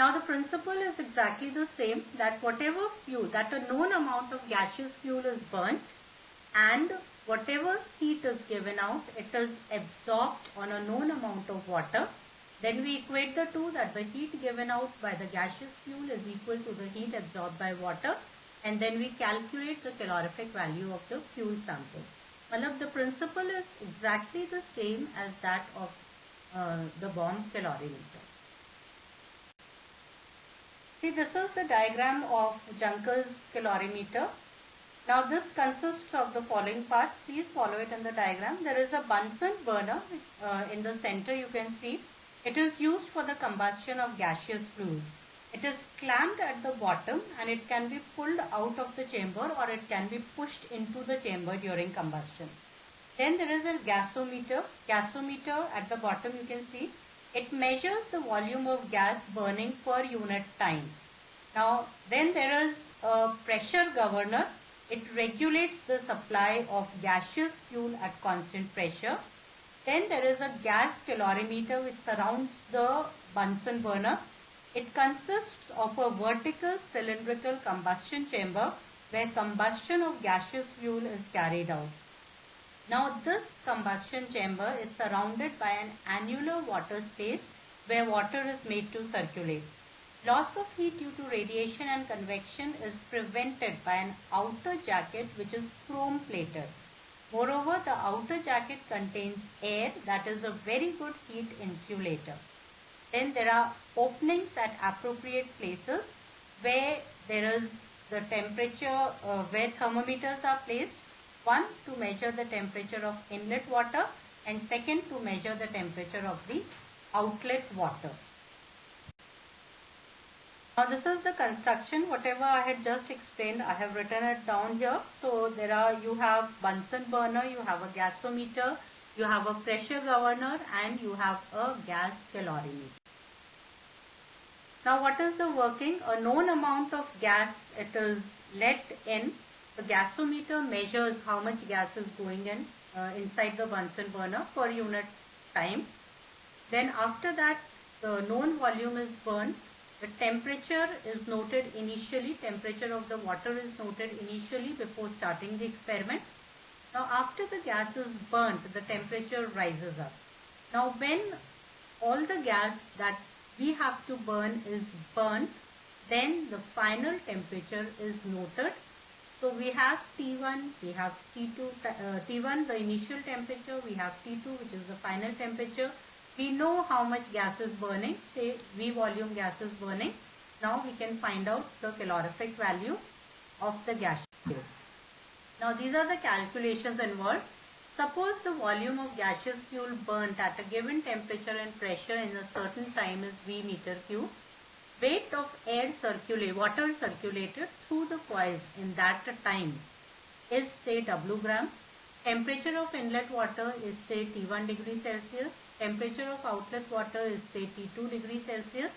Now the principle is exactly the same, that whatever fuel, that a known amount of gaseous fuel is burnt and whatever heat is given out, it is absorbed on a known amount of water. Then we equate the two, that the heat given out by the gaseous fuel is equal to the heat absorbed by water, and then we calculate the calorific value of the fuel sample. The principle is exactly the same as that of the bomb calorimeter. See, this is the diagram of Junker's calorimeter. Now this consists of the following parts. Please follow it in the diagram. There is a Bunsen burner in the center, you can see. It is used for the combustion of gaseous fluids. It is clamped at the bottom and it can be pulled out of the chamber or it can be pushed into the chamber during combustion. Then there is a gasometer. Gasometer at the bottom, you can see. It measures the volume of gas burning per unit time. Now then there is a pressure governor. It regulates the supply of gaseous fuel at constant pressure. Then there is a gas calorimeter which surrounds the Bunsen burner. It consists of a vertical cylindrical combustion chamber where combustion of gaseous fuel is carried out. Now this combustion chamber is surrounded by an annular water space where water is made to circulate. Loss of heat due to radiation and convection is prevented by an outer jacket which is chrome plated. Moreover, the outer jacket contains air, that is a very good heat insulator. Then there are openings at appropriate places where there is the temperature, where thermometers are placed. One, to measure the temperature of inlet water, and second, to measure the temperature of the outlet water. Now this is the construction. Whatever I had just explained, I have written it down here. So you have Bunsen burner, you have a gasometer, you have a pressure governor, and you have a gas calorimeter. Now what is the working? A known amount of gas, it is let in. The gasometer measures how much gas is going in inside the Bunsen burner per unit time. Then after that, the known volume is burned. The temperature is noted initially, temperature of the water is noted initially before starting the experiment. Now after the gas is burnt, the temperature rises up. Now when all the gas that we have to burn is burnt, then the final temperature is noted. So we have T1, we have T2, T1 the initial temperature, we have T2 which is the final temperature. We know how much gas is burning, say V volume gas is burning. Now we can find out the calorific value of the gas fuel. Now these are the calculations involved. Suppose the volume of gaseous fuel burnt at a given temperature and pressure in a certain time is V meter cube. Weight of water circulated through the coils in that time is say W gram. Temperature of inlet water is say T1 degree Celsius. Temperature of outlet water is say T2 degree Celsius.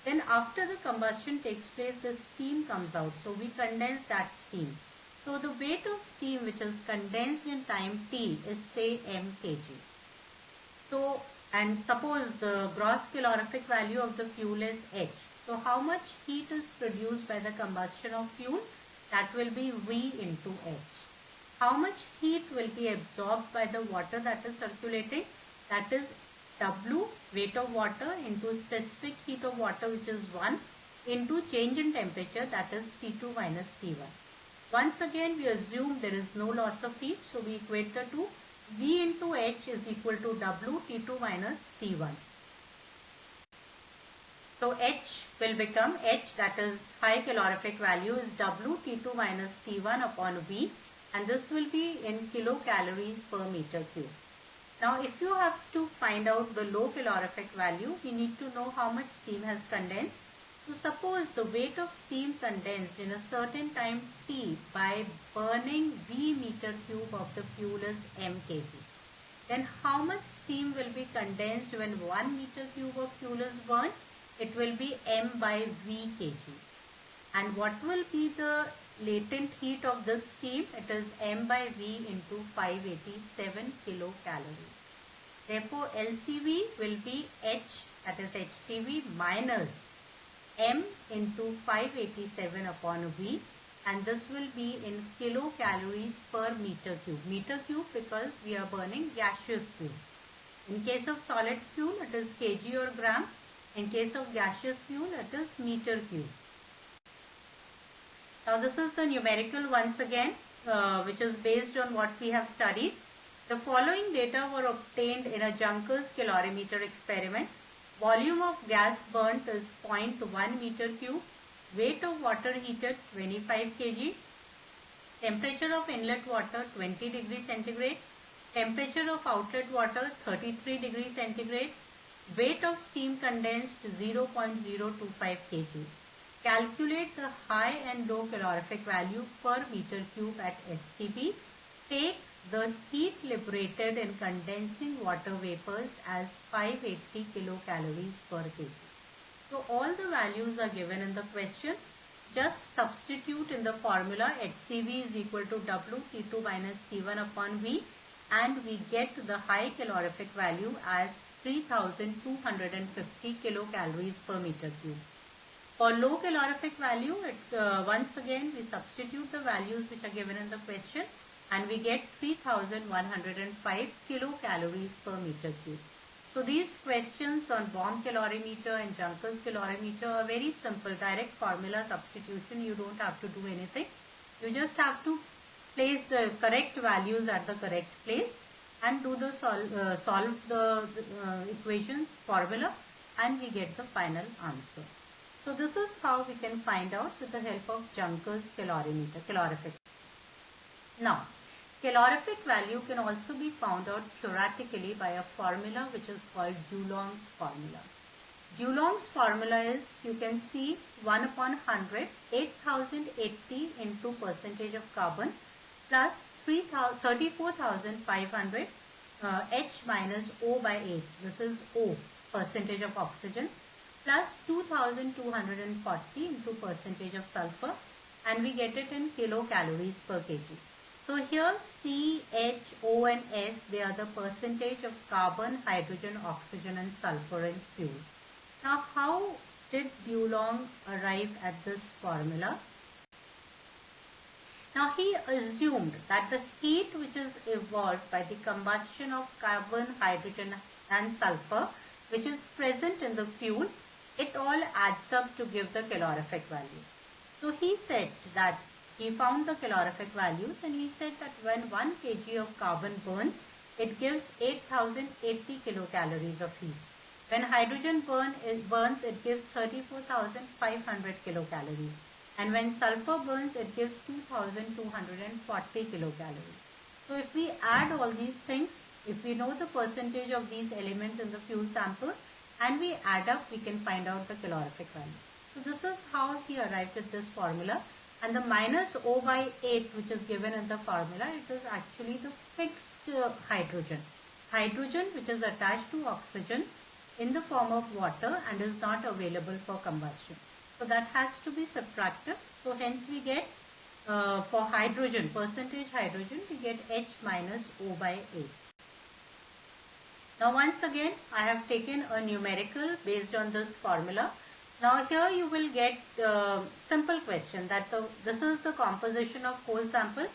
Then after the combustion takes place, the steam comes out. So we condense that steam. So the weight of steam which is condensed in time T is say mkg. So, and suppose the gross calorific value of the fuel is H. So how much heat is produced by the combustion of fuel? That will be V into H. How much heat will be absorbed by the water that is circulating? That is W, weight of water, into specific heat of water which is 1, into change in temperature, that is T2 minus T1. Once again we assume there is no loss of heat, so we equate the two. V into H is equal to W T2 minus T1. So H will become H, that is high calorific value, is W T2 minus T1 upon V, and this will be in kilocalories per meter cube. Now if you have to find out the low calorific value, we need to know how much steam has condensed. So suppose the weight of steam condensed in a certain time T by burning V meter cube of the fuel is mkg. Then how much steam will be condensed when 1 meter cube of fuel is burnt? It will be m by V kg. And what will be the latent heat of this steam? It is m by V into 587 kilocalories. Therefore LCV will be H, that is HCV minus m into 587 upon V, and this will be in kilocalories per meter cube. Meter cube because we are burning gaseous fuel. In case of solid fuel, it is kg or gram. In case of gaseous fuel, it is meter cube. Now this is the numerical once again, which is based on what we have studied. The following data were obtained in a Junkers calorimeter experiment. Volume of gas burnt is 0.1 meter cube. Weight of water heated 25 kg. Temperature of inlet water 20 degrees centigrade. Temperature of outlet water 33 degrees centigrade. Weight of steam condensed 0.025 kg. Calculate the high and low calorific value per meter cube at STP. Take the heat liberated in condensing water vapors as 580 kilocalories per kg. So all the values are given in the question. Just substitute in the formula HCV is equal to W T2 minus T1 upon V, and we get the high calorific value as 3250 kilocalories per meter cube. For low calorific value, once again we substitute the values which are given in the question, and we get 3105 kilocalories per meter cube. So these questions on bomb calorimeter and Junkers calorimeter are very simple, direct formula substitution. You don't have to do anything. You just have to place the correct values at the correct place and do the solve the equations formula, and we get the final answer. So this is how we can find out with the help of Junkers calorimeter, calorific. Now, calorific value can also be found out theoretically by a formula which is called Dulong's formula. Dulong's formula is, you can see 1 upon 100, 8080 into percentage of carbon plus 34,500 H minus O by 8. This is O, percentage of oxygen, plus 2240 into percentage of sulfur, and we get it in kilocalories per kg. So here C, H, O and S, they are the percentage of carbon, hydrogen, oxygen and sulfur in fuel. Now how did Dulong arrive at this formula? Now he assumed that the heat which is evolved by the combustion of carbon, hydrogen and sulfur, which is present in the fuel, it all adds up to give the calorific value. So he said that he found the calorific values, and he said that when 1 kg of carbon burns, it gives 8080 kilocalories of heat. When hydrogen burns, it gives 34,500 kilocalories. And when sulfur burns, it gives 2240 kilocalories. So if we add all these things, if we know the percentage of these elements in the fuel sample, and we add up, we can find out the calorific value. So this is how he arrived at this formula. And the minus O by 8 which is given in the formula, it is actually the fixed hydrogen. Hydrogen which is attached to oxygen in the form of water and is not available for combustion. So that has to be subtracted. So hence we get for hydrogen, percentage hydrogen, we get H minus O by 8. Now once again I have taken a numerical based on this formula. Now here you will get simple question that this is the composition of coal sample.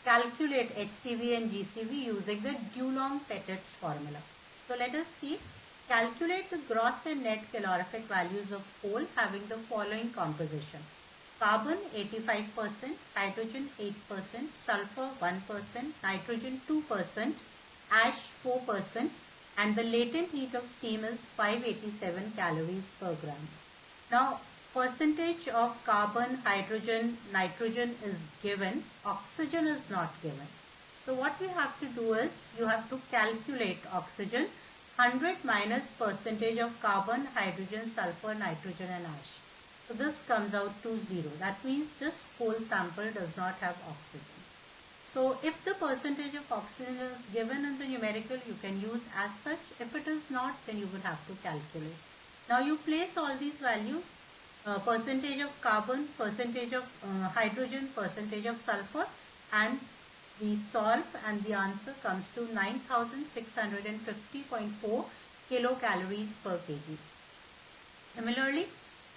Calculate HCV and GCV using the Dulong-Petit's formula. So let us see. Calculate the gross and net calorific values of coal having the following composition. Carbon 85%, hydrogen 8%, sulfur 1%, nitrogen 2%, ash 4%, and the latent heat of steam is 587 calories per gram. Now, percentage of carbon, hydrogen, nitrogen is given, oxygen is not given. So what we have to do is, you have to calculate oxygen, 100 minus percentage of carbon, hydrogen, sulfur, nitrogen and ash. So this comes out to 0. That means this whole sample does not have oxygen. So if the percentage of oxygen is given in the numerical, you can use as such. If it is not, then you will have to calculate. Now you place all these values, percentage of carbon, percentage of hydrogen, percentage of sulfur, and we solve, and the answer comes to 9650.4 kilocalories per kg. Similarly,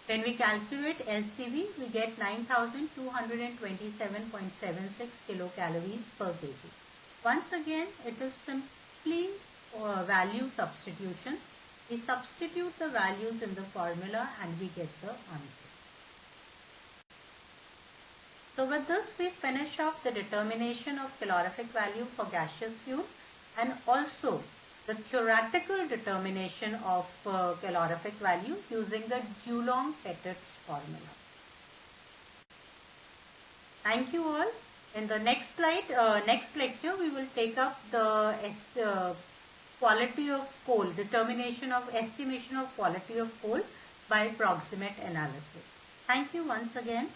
When we calculate LCV, we get 9227.76 kilocalories per kg. Once again, it is simply value substitution. We substitute the values in the formula and we get the answer. So with this, we finish off the determination of calorific value for gaseous fuel and also the theoretical determination of calorific value using the Dulong-Petit's formula. Thank you all. In the next slide, next lecture, we will take up the quality of coal, determination of estimation of quality of coal by proximate analysis. Thank you once again.